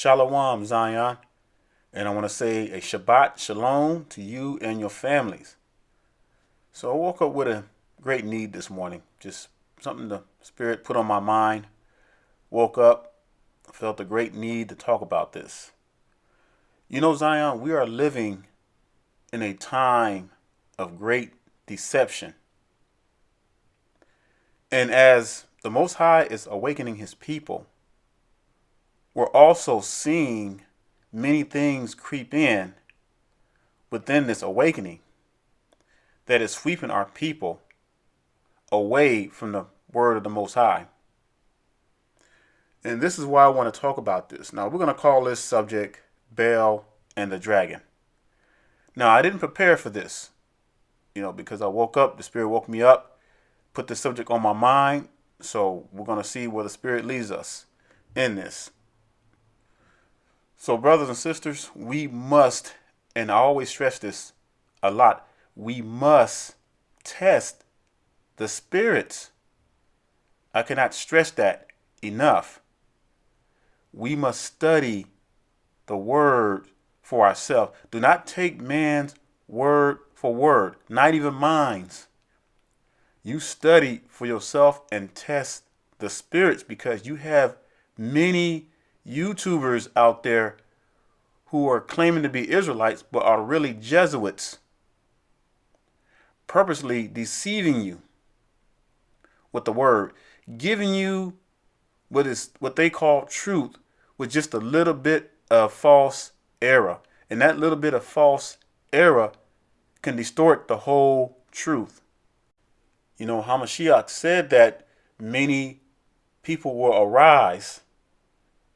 Shalom, Zion. And I want to say a Shabbat Shalom to you and your families. So I woke up with a great need this morning. Just something the Spirit put on my mind. Woke up, felt a great need to talk about this. You know, Zion, we are living in a time of great deception. And as the Most High is awakening his people, we're also seeing many things creep in within this awakening that is sweeping our people away from the word of the Most High. And this is why I want to talk about this. Now, we're going to call this subject Baal and the Dragon. Now, I didn't prepare for this, because I woke up, the Spirit woke me up, put the subject on my mind. So we're going to see where the Spirit leads us in this. So, brothers and sisters, we must, and I always stress this a lot, we must test the spirits. I cannot stress that enough. We must study the word for ourselves. Do not take man's word for word, not even mine's. You study for yourself and test the spirits, because you have many YouTubers out there who are claiming to be Israelites but are really Jesuits, purposely deceiving you with the word, giving you what they call truth with just a little bit of false error. And that little bit of false error can distort the whole truth. Hamashiach said that many people will arise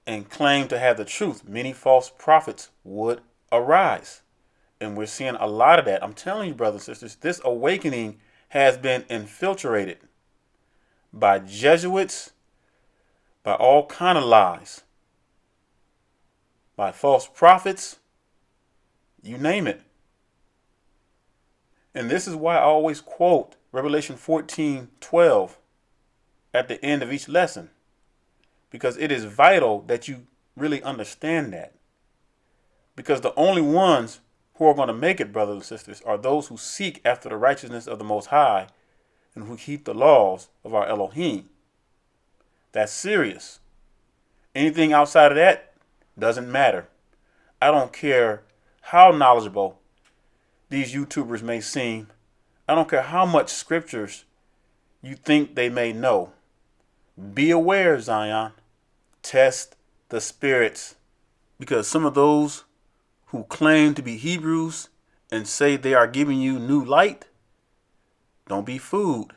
and claim to have the truth. Many false prophets would arise. And we're seeing a lot of that. I'm telling you, brothers and sisters, this awakening has been infiltrated by Jesuits, by all kind of lies, by false prophets, you name it. And this is why I always quote Revelation 14:12 at the end of each lesson, because it is vital that you really understand that. Because the only ones who are going to make it, brothers and sisters, are those who seek after the righteousness of the Most High and who keep the laws of our Elohim. That's serious. Anything outside of that doesn't matter. I don't care how knowledgeable these YouTubers may seem. I don't care how much scriptures you think they may know. Be aware, Zion. Test the spirits. Because some of those who claim to be Hebrews and say they are giving you new light, don't be fooled.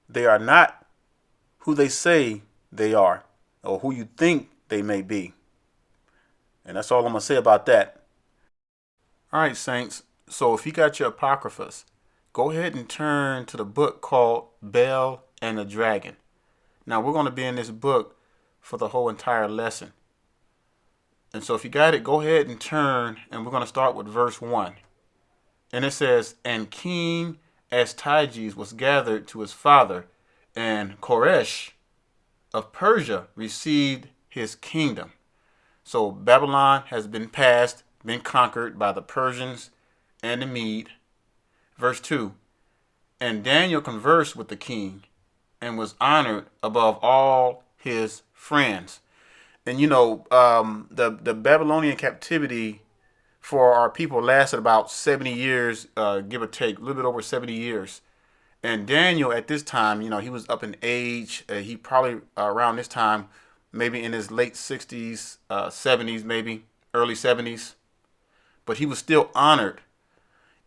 They are not who they say they are, or who you think they may be. And that's all I'm going to say about that. All right, saints. So if you got your apocryphas, go ahead and turn to the book called Baal and the Dragon. Now, we're going to be in this book for the whole entire lesson. And so if you got it, go ahead and turn, and we're going to start with verse 1. And it says, "And King Astyages was gathered to his father, and Koresh of Persia received his kingdom." So Babylon has been conquered by the Persians and the Mede. Verse 2, "And Daniel conversed with the king and was honored above all his friends." And the Babylonian captivity for our people lasted about 70 years, give or take, a little bit over 70 years. And Daniel at this time, he was up in age. He probably around this time, maybe in his late 60s, 70s, maybe early 70s. But he was still honored,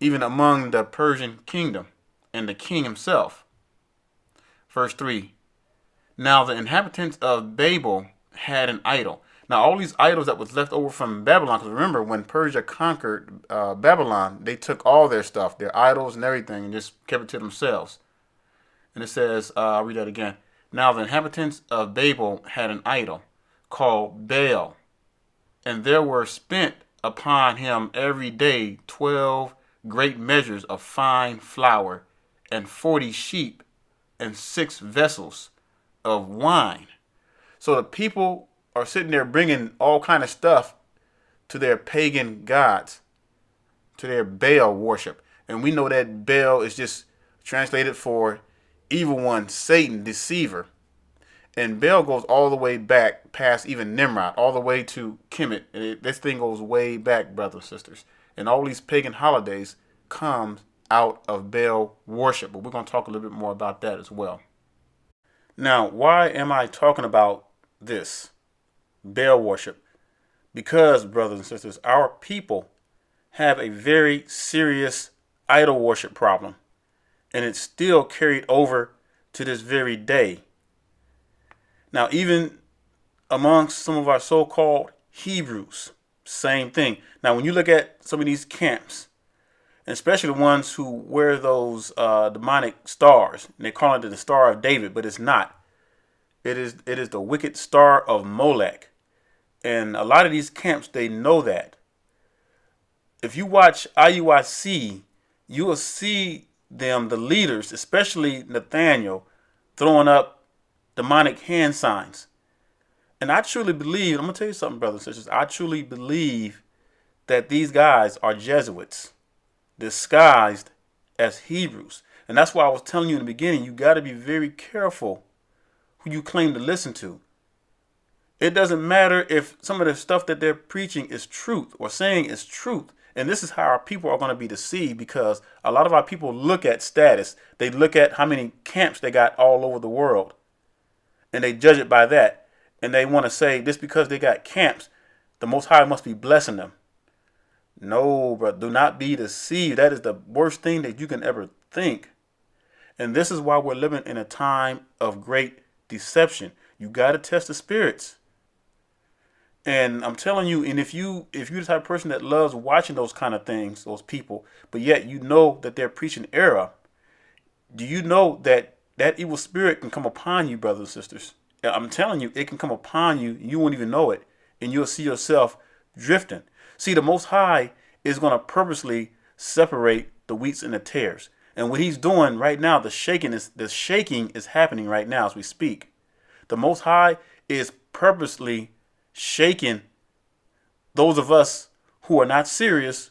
even among the Persian kingdom and the king himself. Verse 3, "Now the inhabitants of Babel had an idol." Now all these idols that was left over from Babylon, because remember when Persia conquered Babylon, they took all their stuff, their idols and everything, and just kept it to themselves. And it says, I'll read that again. "Now the inhabitants of Babel had an idol called Baal, and there were spent upon him every day 12 great measures of fine flour, and 40 sheep, and 6 vessels of wine." So the people are sitting there bringing all kind of stuff to their pagan gods, to their Baal worship. And we know that Baal is just translated for evil one, Satan, deceiver. And Baal goes all the way back past even Nimrod, all the way to Kemet. This thing goes way back, brothers and sisters. And all these pagan holidays come out of Baal worship. But we're going to talk a little bit more about that as well. Now, why am I talking about this? Baal worship. Because, brothers and sisters, our people have a very serious idol worship problem. And it's still carried over to this very day. Now, even amongst some of our so-called Hebrews, same thing. Now, when you look at some of these camps, and especially the ones who wear those demonic stars, and they call it the Star of David, but it's not. It is the wicked star of Molech. And a lot of these camps, they know that. If you watch IUIC, you will see them, the leaders, especially Nathaniel, throwing up demonic hand signs. And I truly believe, I'm going to tell you something, brothers and sisters, I truly believe that these guys are Jesuits disguised as Hebrews. And that's why I was telling you in the beginning, you got to be very careful who you claim to listen to. It doesn't matter if some of the stuff that they're preaching is truth or saying is truth. And this is how our people are going to be deceived, because a lot of our people look at status. They look at how many camps they got all over the world. And they judge it by that. And they want to say, this because they got camps, the Most High must be blessing them. No, bro, do not be deceived. That is the worst thing that you can ever think. And this is why we're living in a time of great deception. You got to test the spirits. And I'm telling you, and if you're the type of person that loves watching those kind of things, those people, but yet you know that they're preaching error, do you know that that evil spirit can come upon you, brothers and sisters? I'm telling you, it can come upon you. You won't even know it. And you'll see yourself drifting. See, the Most High is going to purposely separate the wheats and the tares. And what he's doing right now, the shaking is happening right now as we speak. The Most High is purposely shaking those of us who are not serious,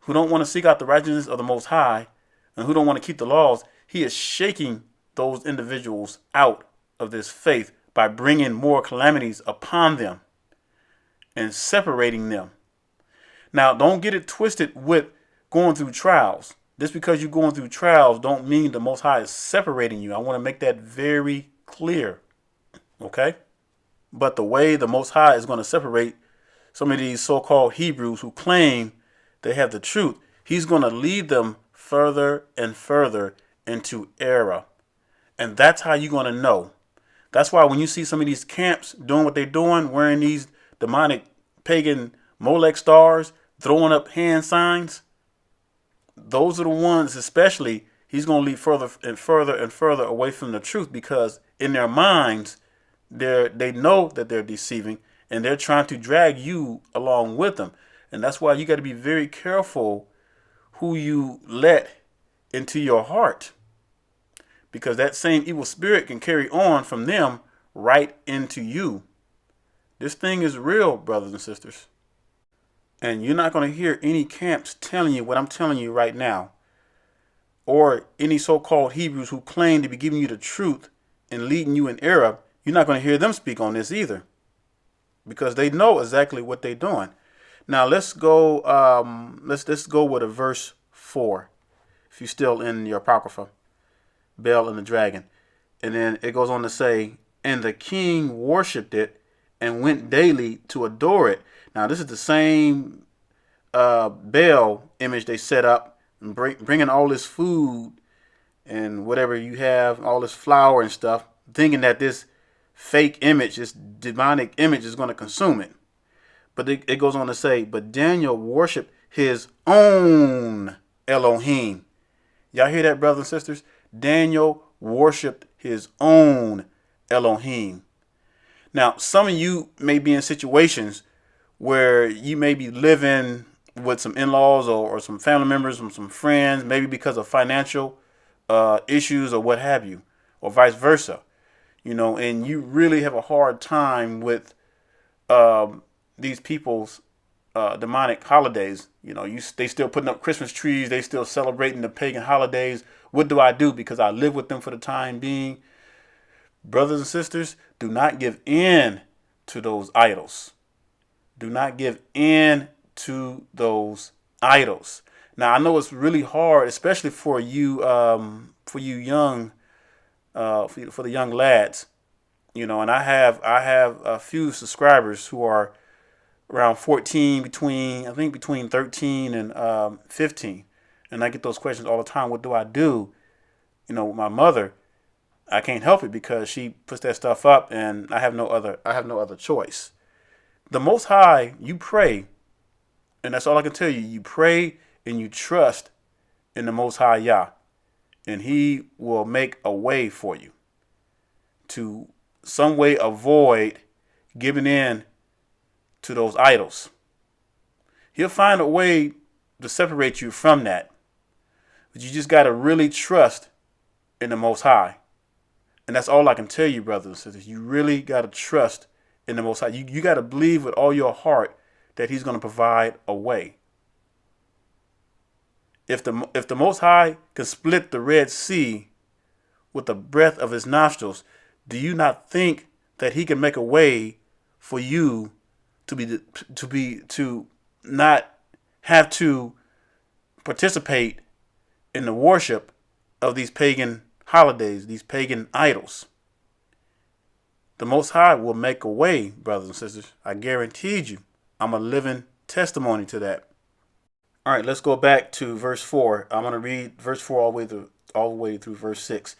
who don't want to seek out the righteousness of the Most High, and who don't want to keep the laws. He is shaking those individuals out of this faith by bringing more calamities upon them and separating them. Now, don't get it twisted with going through trials. Just because you're going through trials don't mean the Most High is separating you. I want to make that very clear. Okay? But the way the Most High is going to separate some of these so-called Hebrews who claim they have the truth, he's going to lead them further and further into error. And that's how you're going to know. That's why when you see some of these camps doing what they're doing, wearing these demonic pagan Molech stars, throwing up hand signs, those are the ones especially he's going to lead further and further and further away from the truth, because in their minds, they know that they're deceiving and they're trying to drag you along with them. And that's why you got to be very careful who you let into your heart, because that same evil spirit can carry on from them right into you. This thing is real, brothers and sisters. And you're not going to hear any camps telling you what I'm telling you right now, or any so-called Hebrews who claim to be giving you the truth and leading you in error. You're not going to hear them speak on this either, because they know exactly what they're doing. Now let's go. Let's go with a verse 4. If you're still in your Apocrypha, Baal and the dragon, and then it goes on to say, and the king worshipped it and went daily to adore it. Now this is the same Baal image they set up, and bringing all this food and whatever you have, all this flour and stuff, thinking that this fake image, this demonic image, is going to consume it. But it goes on to say, but Daniel worshiped his own Elohim. Y'all hear that, brothers and sisters? Daniel worshiped his own Elohim. Now, some of you may be in situations where you may be living with some in-laws or some family members, some friends, maybe because of financial issues or what have you, or vice versa. You know, and you really have a hard time with these people's demonic holidays. They still putting up Christmas trees. They still celebrating the pagan holidays. What do I do? Because I live with them for the time being. Brothers and sisters, do not give in to those idols. Do not give in to those idols. Now I know it's really hard, especially for you, young, for the young lads. And I have a few subscribers who are around 14, between 13 and 15, and I get those questions all the time. What do I do? With my mother, I can't help it because she puts that stuff up, and I have no other choice. The Most High, you pray, and that's all I can tell you. You pray and you trust in the Most High Yah, and He will make a way for you to some way avoid giving in to those idols. He'll find a way to separate you from that. But you just got to really trust in the Most High. And that's all I can tell you, brothers and sisters. You really got to trust in the Most High. You got to believe with all your heart that He's going to provide a way. If the Most High can split the Red Sea with the breath of His nostrils, do you not think that He can make a way for you to not have to participate in the worship of these pagan holidays, these pagan idols? The Most High will make a way, brothers and sisters. I guarantee you. I'm a living testimony to that. All right, let's go back to verse 4. I'm going to read verse 4 all the way through verse 6.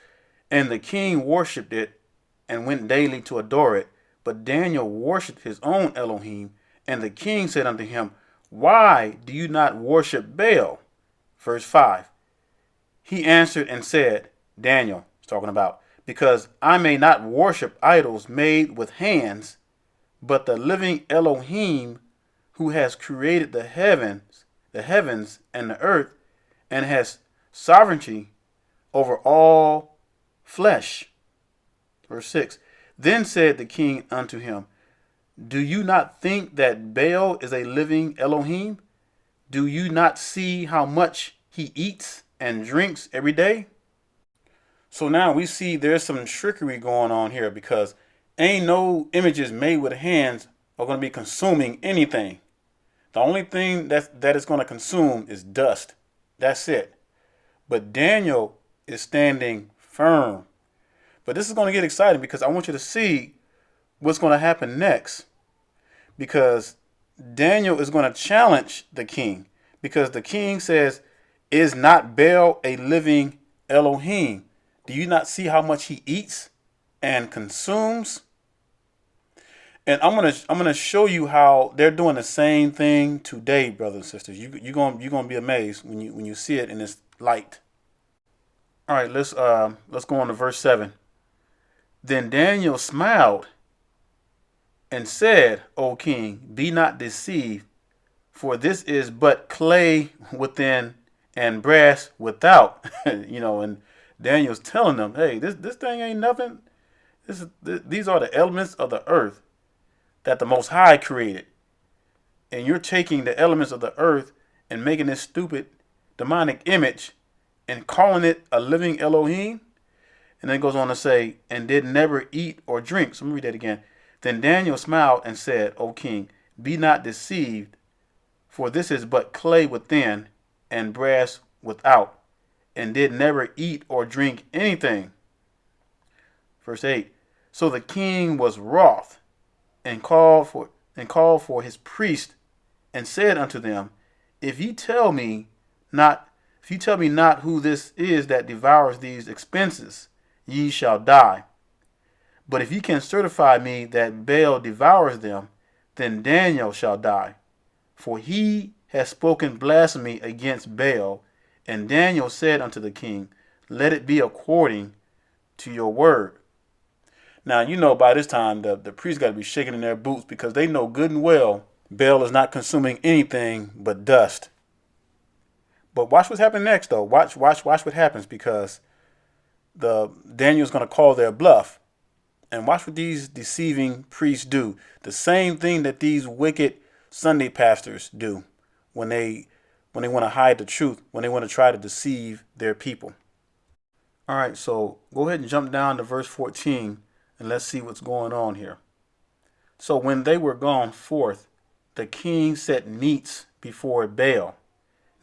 And the king worshipped it and went daily to adore it. But Daniel worshipped his own Elohim. And the king said unto him, Why do you not worship Baal? Verse 5. He answered and said, Daniel, he's talking about, because I may not worship idols made with hands, but the living Elohim who has created the heavens and the earth, and has sovereignty over all flesh. Verse 6. Then said the king unto him, Do you not think that Baal is a living Elohim? Do you not see how much he eats and drinks every day? So now we see there's some trickery going on here, because ain't no images made with hands are going to be consuming anything. The only thing that is going to consume is dust. That's it. But Daniel is standing firm. But this is going to get exciting, because I want you to see what's going to happen next. Because Daniel is going to challenge the king. Because the king says, Is not Baal a living Elohim? Do you not see how much he eats and consumes? And I'm gonna show you how they're doing the same thing today, brothers and sisters. You're gonna be amazed when you see it in this light. All right, let's go on to verse 7. Then Daniel smiled and said, O king, be not deceived, for this is but clay within and brass without. And Daniel's telling them, hey, this thing ain't nothing. These are the elements of the earth that the Most High created. And you're taking the elements of the earth and making this stupid demonic image and calling it a living Elohim. And then it goes on to say, and did never eat or drink. So let me read that again. Then Daniel smiled and said, O king, be not deceived, for this is but clay within and brass without, and did never eat or drink anything. Verse 8. So the king was wroth and called for his priest and said unto them, If ye tell me not who this is that devours these expenses, ye shall die. But if ye can certify me that Baal devours them, then Daniel shall die. For he has spoken blasphemy against Baal. And Daniel said unto the king, Let it be according to your word. Now, by this time, the priests got to be shaking in their boots, because they know good and well Baal is not consuming anything but dust. But watch what's happening next, though. Watch what happens, because Daniel's going to call their bluff. And watch what these deceiving priests do. The same thing that these wicked Sunday pastors do when they want to hide the truth, when they want to try to deceive their people. All right, so go ahead and jump down to verse 14 and let's see what's going on here. So when they were gone forth, the king set meats before Baal.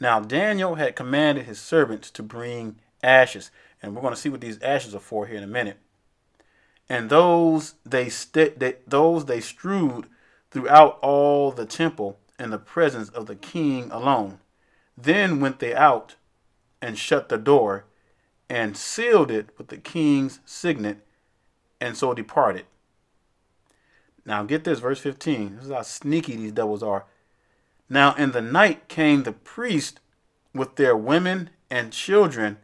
Now Daniel had commanded his servants to bring ashes, and we're going to see what these ashes are for here in a minute. And those they strewed throughout all the temple in the presence of the king alone. Then went they out and shut the door and sealed it with the king's signet, and so departed. Now get this, verse 15. This is how sneaky these devils are. Now in the night came the priests with their women and children,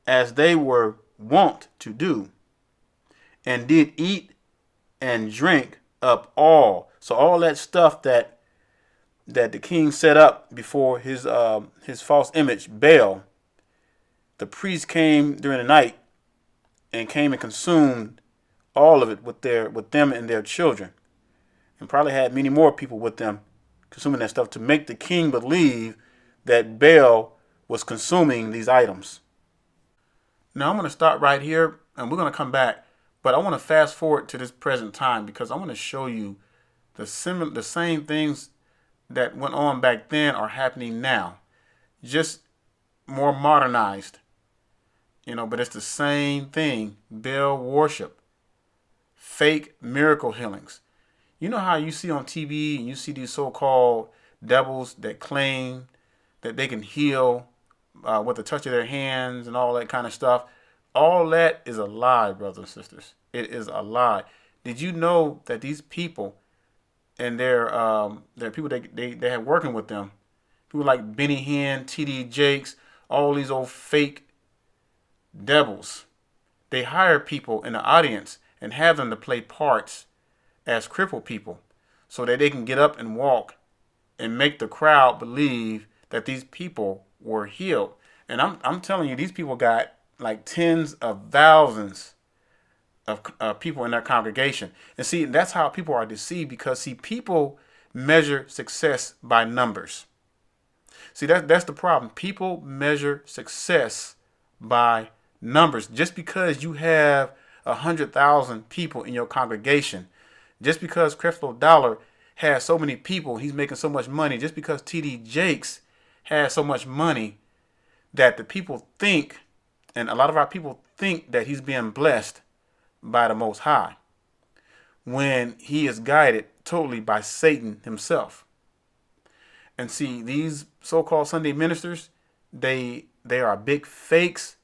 as they were wont to do, and did eat and drink up all. So all that stuff that the king set up before his false image, Baal, the priests came during the night and came and consumed all of it with them and their children, and probably had many more people with them consuming that stuff to make the king believe that Baal was consuming these items. Now I'm going to stop right here and we're going to come back, but I want to fast forward to this present time because I want to show you the same things that went on back then are happening now, just more modernized, but it's the same thing. Baal worship, fake miracle healings. You know how you see on TV and you see these so-called devils that claim that they can heal with the touch of their hands and all that kind of stuff. All that is a lie, brothers and sisters. It is a lie. Did you know that these people and their people they have working with them, people like Benny Hinn, T.D. Jakes, all these old fake devils, they hire people in the audience and have them to play parts as crippled people so that they can get up and walk and make the crowd believe that these people were healed. And I'm telling you, these people got like tens of thousands of people in their congregation. And see, that's how people are deceived, because see, people measure success by numbers. See, that's the problem. People measure success by numbers. Just because you have 100,000 people in your congregation, just because Creflo Dollar has so many people, he's making so much money, just because T.D. Jakes has so much money, that the people think, and a lot of our people think, that he's being blessed by the Most High, when he is guided totally by Satan himself. And see, these so-called Sunday ministers, they are big fakes.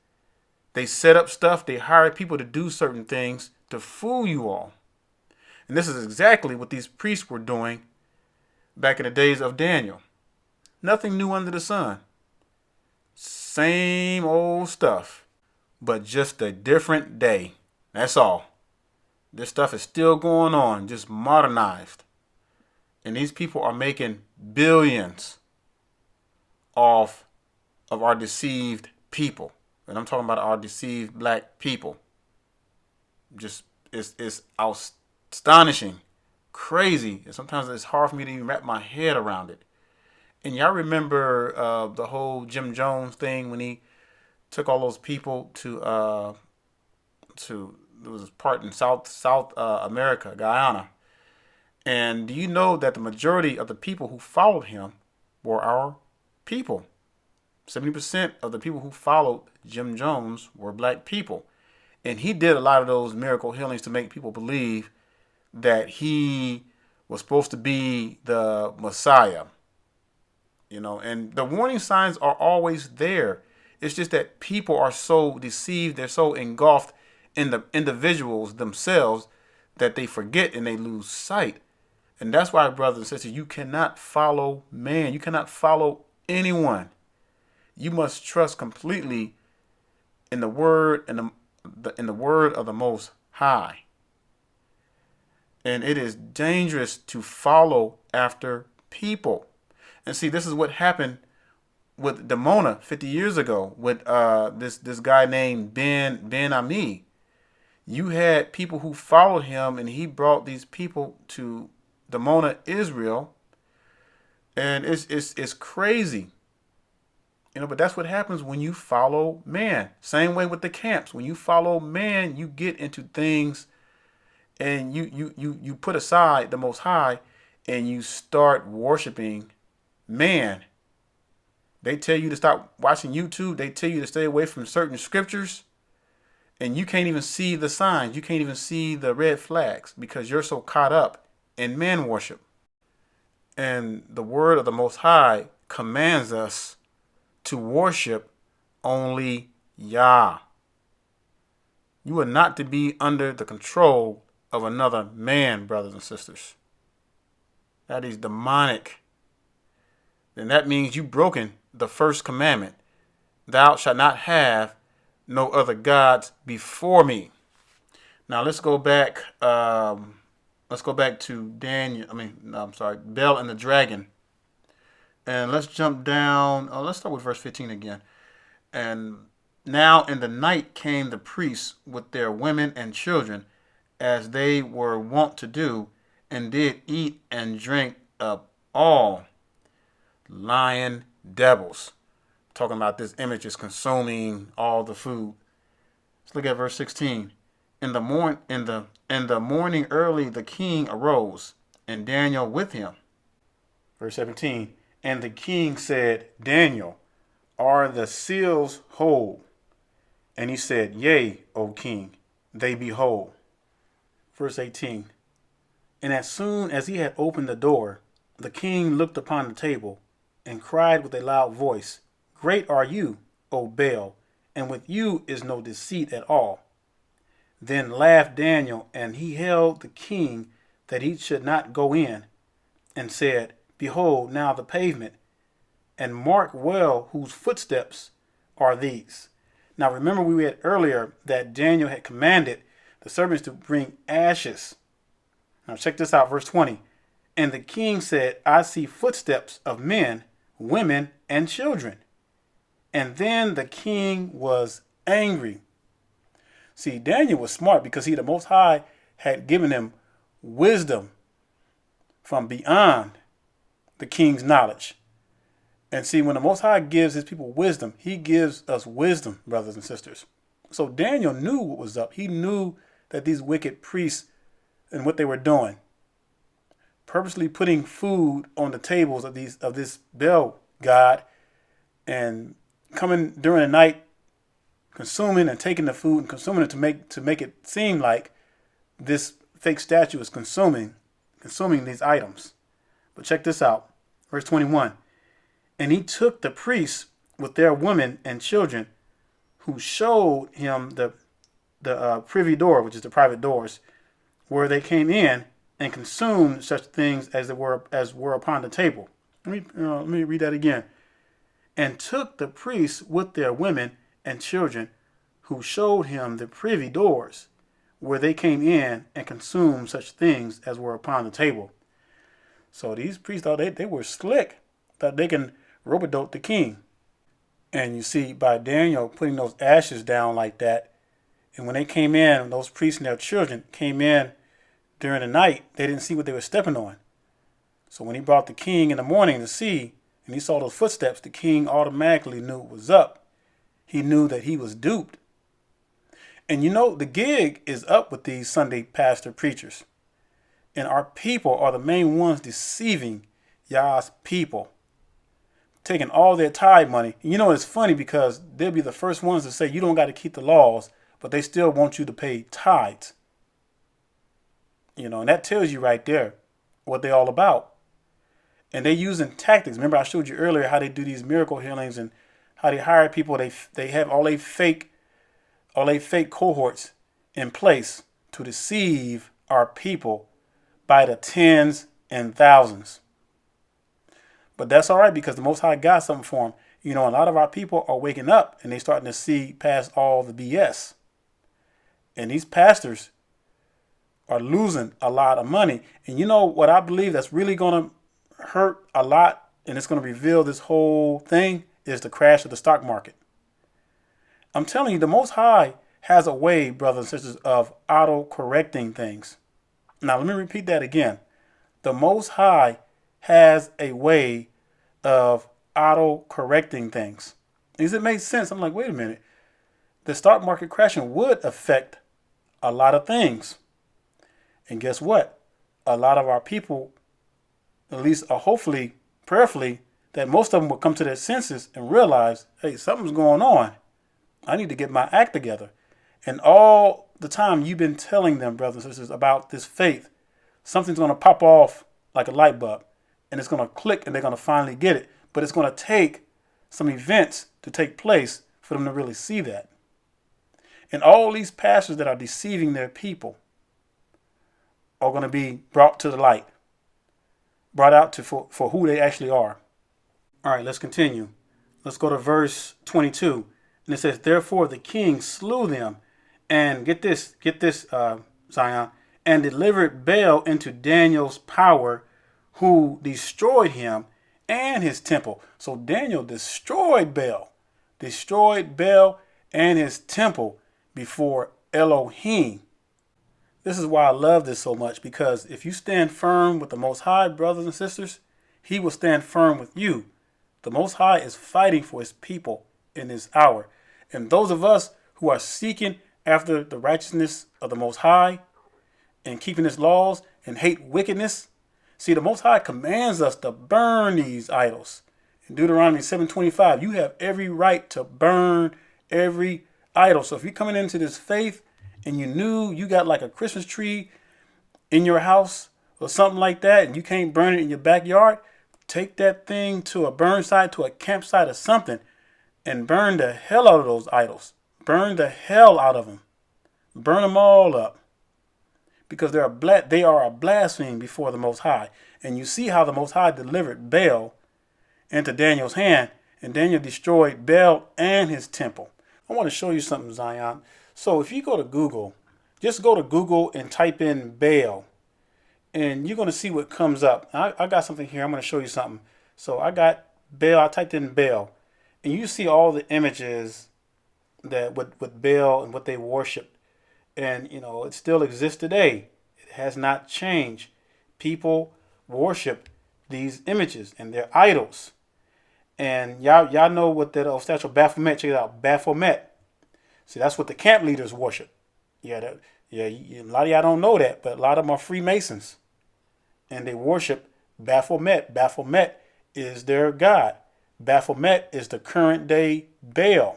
They set up stuff. They hire people to do certain things to fool you all. And this is exactly what these priests were doing back in the days of Daniel. Nothing new under the sun. Same old stuff, but just a different day. That's all. This stuff is still going on, just modernized. And these people are making billions off of our deceived people. And I'm talking about our deceived black people. Just, it's astonishing, crazy. And sometimes it's hard for me to even wrap my head around it. And y'all remember the whole Jim Jones thing when he took all those people to there was a part in South America, Guyana. And do you know that the majority of the people who followed him were our people? 70% of the people who followed Jim Jones were black people. And he did a lot of those miracle healings to make people believe that he was supposed to be the Messiah. And the warning signs are always there. It's just that people are so deceived, they're so engulfed in the individuals themselves that they forget and they lose sight. And that's why, brothers and sisters, you cannot follow man. You cannot follow anyone. You must trust completely in the word and in the word of the Most High. And it is dangerous to follow after people. And see, this is what happened with Demona 50 years ago with this guy named Ben Ami. You had people who followed him, and he brought these people to the Mona, Israel, and it's crazy. But that's what happens when you follow man. Same way with the camps. When you follow man, you get into things, and you put aside the Most High, and you start worshiping man. They tell you to stop watching YouTube. They tell you to stay away from certain scriptures, and you can't even see the signs. You can't even see the red flags because you're so caught up in man worship. And the word of the Most High commands us to worship only Yah. You are not to be under the control of another man, brothers and sisters. That is demonic. Then that means you've broken the first commandment. Thou shalt not have no other gods before me. Now let's go back. Let's go back to Baal and the dragon. And let's jump down. Let's start with verse 15 again. And now in the night came the priests with their women and children, as they were wont to do, and did eat and drink up all. Lion devils. Talking about this image is consuming all the food. Let's look at verse 16. In the morning early the king arose, and Daniel with him. Verse 17. And the king said, Daniel, are the seals whole? And he said, Yea, O king, they be whole. Verse 18. And as soon as he had opened the door, the king looked upon the table, and cried with a loud voice, Great are you, O Baal, and with you is no deceit at all. Then laughed Daniel, and he held the king that he should not go in, and said, Behold now the pavement, and mark well whose footsteps are these. Now remember we read earlier that Daniel had commanded the servants to bring ashes. Now check this out, verse 20. And the king said, I see footsteps of men, women, and children. And then the king was angry. See, Daniel was smart because the Most High had given him wisdom from beyond the king's knowledge. And see, when the Most High gives his people wisdom, he gives us wisdom, brothers and sisters. So Daniel knew what was up. He knew that these wicked priests and what they were doing, purposely putting food on the tables of this Baal god, and coming during the night, consuming and taking the food and consuming it to make it seem like this fake statue is consuming these items. But check this out, verse 21. And he took the priests with their women and children, who showed him the privy door, which is the private doors, where they came in, and consumed such things as were upon the table. Let me read that again. And took the priests with their women and children, who showed him the privy doors, where they came in and consumed such things as were upon the table. So these priests thought they were slick, thought they can rope-a-dope the king. And you see, by Daniel putting those ashes down like that, and when they came in, those priests and their children came in during the night, they didn't see what they were stepping on. So when he brought the king in the morning to see, and he saw those footsteps, the king automatically knew what was up. He knew that he was duped. And the gig is up with these Sunday pastor preachers. And our people are the main ones deceiving Yah's people, taking all their tithe money. And it's funny because they'll be the first ones to say you don't got to keep the laws, but they still want you to pay tithes. And that tells you right there what they're all about. And they're using tactics. Remember, I showed you earlier how they do these miracle healings and how they hire people. They have all they fake cohorts in place to deceive our people by the tens and thousands. But that's all right because the Most High got something for them. A lot of our people are waking up and they're starting to see past all the BS. And these pastors are losing a lot of money. And what I believe that's really going to hurt a lot, and it's going to reveal this whole thing, is the crash of the stock market. I'm telling you, the Most High has a way, brothers and sisters, of auto-correcting things. Now, let me repeat that again. The Most High has a way of auto-correcting things. Does it make sense? I'm like, wait a minute. The stock market crashing would affect a lot of things. And guess what? A lot of our people, at least hopefully, prayerfully, that most of them will come to their senses and realize, hey, something's going on. I need to get my act together. And all the time you've been telling them, brothers and sisters, about this faith, something's going to pop off like a light bulb. And it's going to click and they're going to finally get it. But it's going to take some events to take place for them to really see that. And all these pastors that are deceiving their people are going to be brought to the light, brought out for who they actually are. All right, let's continue. Let's go to verse 22. And it says, therefore the king slew them, and get this, Zion, and delivered Baal into Daniel's power, who destroyed him and his temple. So Daniel destroyed Baal and his temple before Elohim. This is why I love this so much, because if you stand firm with the Most High, brothers and sisters, he will stand firm with you. The Most High is fighting for his people in this hour. And those of us who are seeking after the righteousness of the Most High and keeping his laws and hate wickedness, see, the Most High commands us to burn these idols. In Deuteronomy 7:25, you have every right to burn every idol. So if you're coming into this faith and you knew you got like a Christmas tree in your house or something like that, and you can't burn it in your backyard, take that thing to a burn site, to a campsite or something, and burn the hell out of those idols. Burn the hell out of them. Burn them all up. Because they are a blasphemy before the Most High. And you see how the Most High delivered Baal into Daniel's hand, and Daniel destroyed Baal and his temple. I want to show you something, Zion. So if you go to Google, just go to Google and type in Baal, and you're going to see what comes up. I got something here. I'm going to show you something. So I got Baal. I typed in Baal, and you see all the images that with Baal and what they worship. And, you know, it still exists today. It has not changed. People worship these images and they're idols. And y'all know what that statue of Baphomet, check it out, Baphomet. See, that's what the camp leaders worship. A lot of y'all don't know that, but a lot of them are Freemasons. And they worship Baphomet. Baphomet is their god. Baphomet is the current day Baal.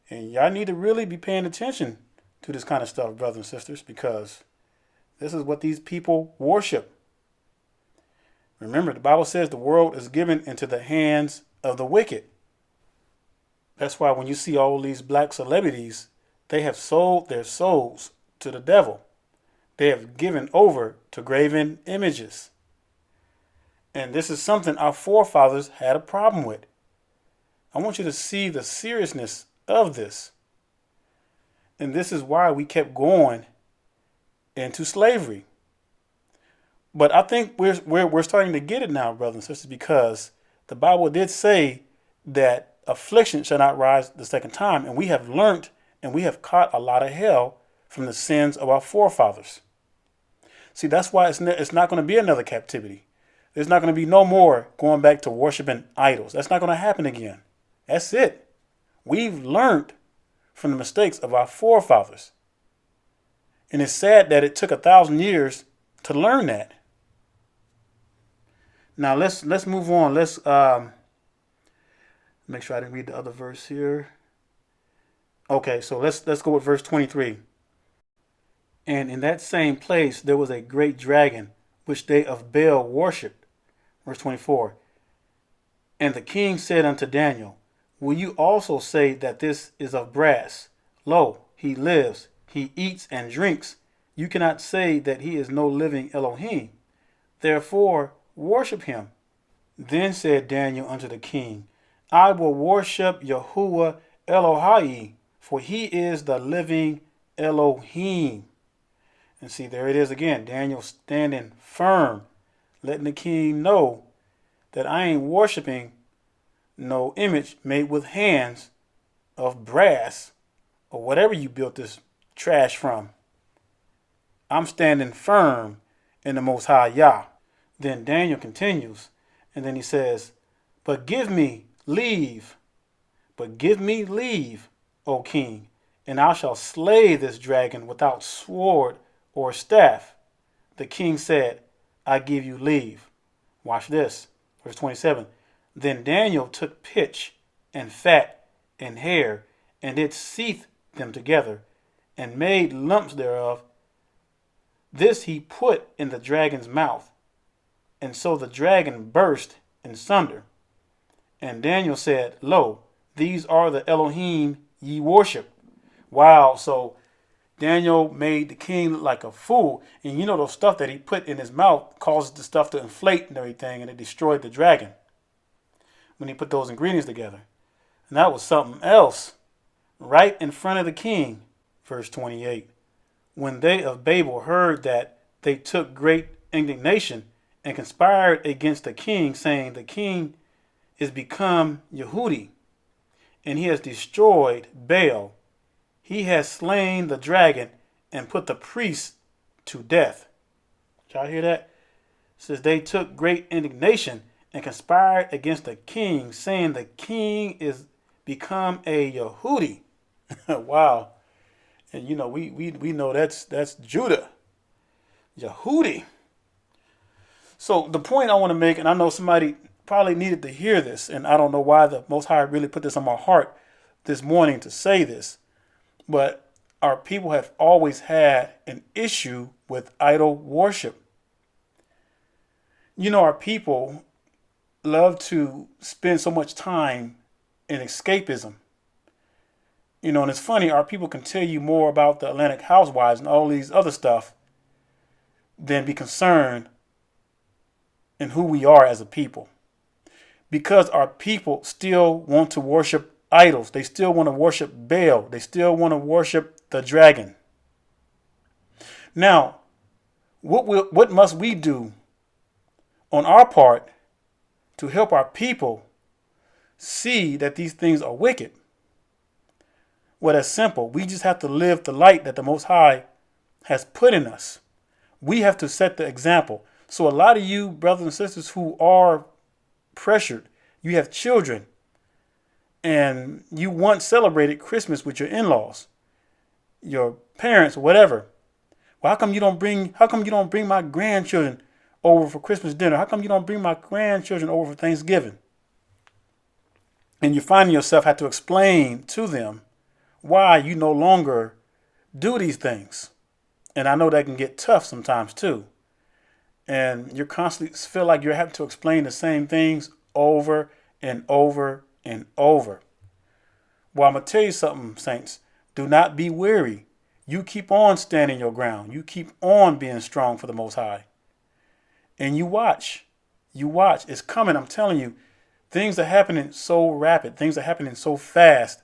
And y'all need to really be paying attention to this kind of stuff, brothers and sisters, because this is what these people worship. Remember, the Bible says the world is given into the hands of the wicked. That's why when you see all these black celebrities, they have sold their souls to the devil. They have given over to graven images. And this is something our forefathers had a problem with. I want you to see the seriousness of this. And this is why we kept going into slavery. But I think we're starting to get it now, brothers and sisters, because the Bible did say that affliction shall not rise the second time. And we have learned and we have caught a lot of hell from the sins of our forefathers. See, that's why it's not going to be another captivity. There's not going to be no more going back to worshiping idols. That's not going to happen again. That's it. We've learned from the mistakes of our forefathers. And it's sad that it took 1,000 years to learn that. Now let's move on. Let's make sure I didn't read the other verse here. Okay, so let's go with verse 23. And in that same place there was a great dragon, which they of Baal worshipped. Verse 24. And the king said unto Daniel, will you also say that this is of brass? Lo, he lives, he eats and drinks. You cannot say that he is no living Elohim. Therefore, worship him. Then said Daniel unto the king, I will worship Yahuwah Elohai, for he is the living Elohim. And see, there it is again. Daniel standing firm, letting the king know that I ain't worshiping no image made with hands of brass or whatever you built this trash from. I'm standing firm in the Most High Yah. Then Daniel continues, and then he says, But give me leave, O king, and I shall slay this dragon without sword or staff. The king said, I give you leave. Watch this. Verse 27. Then Daniel took pitch and fat and hair, and did seethe them together, and made lumps thereof. This he put in the dragon's mouth, and so the dragon burst in sunder. And Daniel said, Lo, these are the Elohim ye worship. Wow, so Daniel made the king look like a fool. And you know those stuff that he put in his mouth caused the stuff to inflate and everything, and it destroyed the dragon when he put those ingredients together. And that was something else. Right in front of the king. Verse 28. When they of Babel heard that, they took great indignation and conspired against the king, saying, The king is become Yehudi, and he has destroyed Baal. He has slain the dragon and put the priests to death. Did y'all hear that? It says they took great indignation and conspired against the king, saying the king is become a Yehudi. Wow. And you know, we know that's Judah. Yehudi. So the point I want to make, and I know somebody probably needed to hear this, and I don't know why the Most High really put this on my heart this morning to say this, but our people have always had an issue with idol worship. You know, our people love to spend so much time in escapism. You know, and it's funny, our people can tell you more about the Atlantic Housewives and all these other stuff than be concerned in who we are as a people. Because our people still want to worship idols. They still want to worship Baal. They still want to worship the dragon. Now, what must we do on our part to help our people see that these things are wicked? Well, that's simple. We just have to live the light that the Most High has put in us. We have to set the example. So a lot of you brothers and sisters who are pressured, you have children, and you once celebrated Christmas with your in-laws, your parents, or whatever. Well, how come you don't bring my grandchildren over for Christmas dinner? How come you don't bring my grandchildren over for Thanksgiving? And you find yourself have to explain to them why you no longer do these things. And I know that can get tough sometimes too. And you constantly feel like you're having to explain the same things over and over and over. Well, I'm going to tell you something, saints. Do not be weary. You keep on standing your ground. You keep on being strong for the Most High. And you watch. You watch. It's coming. I'm telling you. Things are happening so rapid. Things are happening so fast.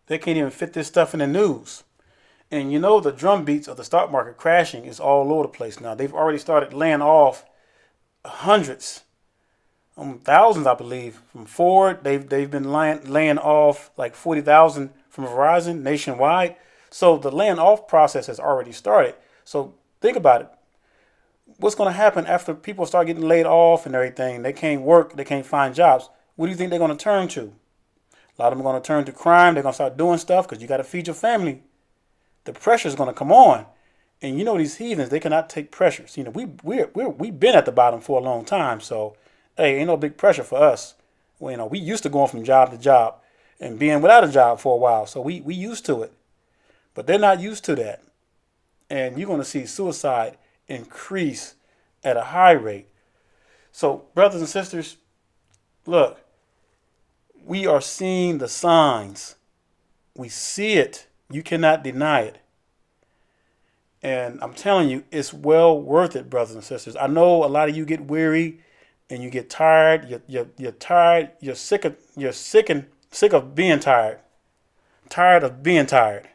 They can't even fit this stuff in the news. And you know the drum beats of the stock market crashing is all over the place now. They've already started laying off hundreds, thousands, I believe, from Ford. They've been laying off like 40,000 from Verizon nationwide. So the laying off process has already started. So think about it. What's going to happen after people start getting laid off and everything? They can't work. They can't find jobs. What do you think they're going to turn to? A lot of them are going to turn to crime. They're going to start doing stuff because you got to feed your family. The pressure is going to come on. And you know these heathens, they cannot take pressures. You know, we've been at the bottom for a long time. So, hey, ain't no big pressure for us. Well, you know, we used to going from job to job and being without a job for a while. So we used to it. But they're not used to that. And you're going to see suicide increase at a high rate. So, brothers and sisters, look, we are seeing the signs. We see it. You cannot deny it. And I'm telling you, it's well worth it, brothers and sisters. I know a lot of you get weary and you get tired. You're tired. You're sick of being tired. Tired of being tired.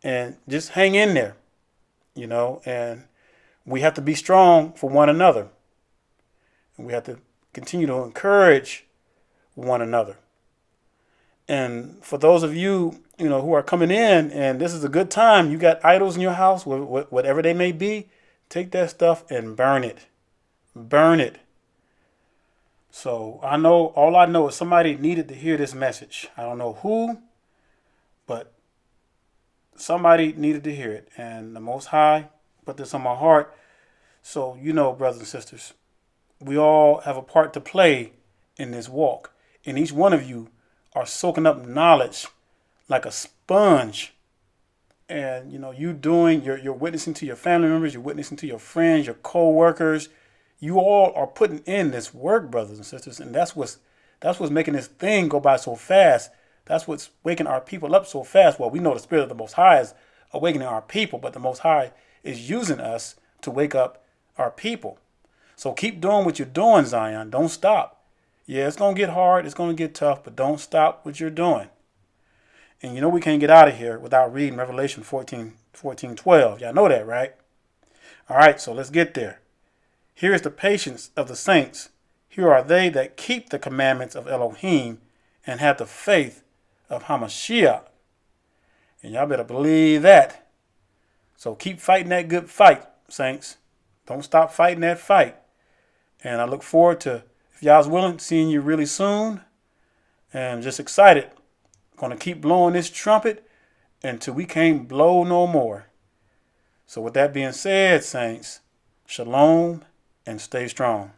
And just hang in there, you know, and we have to be strong for one another. And we have to continue to encourage one another. And for those of you who are coming in, and this is a good time. You got idols in your house, whatever they may be. Take that stuff and burn it. Burn it. So all I know is somebody needed to hear this message. I don't know who, but somebody needed to hear it. And the Most High put this on my heart. So, brothers and sisters, we all have a part to play in this walk. And each one of you are soaking up knowledge like a sponge. And, you're witnessing to your family members, you're witnessing to your friends, your co-workers. You all are putting in this work, brothers and sisters. And that's what's making this thing go by so fast. That's what's waking our people up so fast. Well, we know the Spirit of the Most High is awakening our people, but the Most High is using us to wake up our people. So keep doing what you're doing, Zion. Don't stop. Yeah, it's going to get hard. It's going to get tough, but don't stop what you're doing. And we can't get out of here without reading Revelation 14:12. Y'all know that, right? All right, so let's get there. Here is the patience of the saints. Here are they that keep the commandments of Elohim and have the faith of Hamashiach. And y'all better believe that. So keep fighting that good fight, saints. Don't stop fighting that fight. And I look forward to, if y'all's willing, seeing you really soon. And I'm just excited. Going to keep blowing this trumpet until we can't blow no more. So with that being said, saints, shalom and stay strong.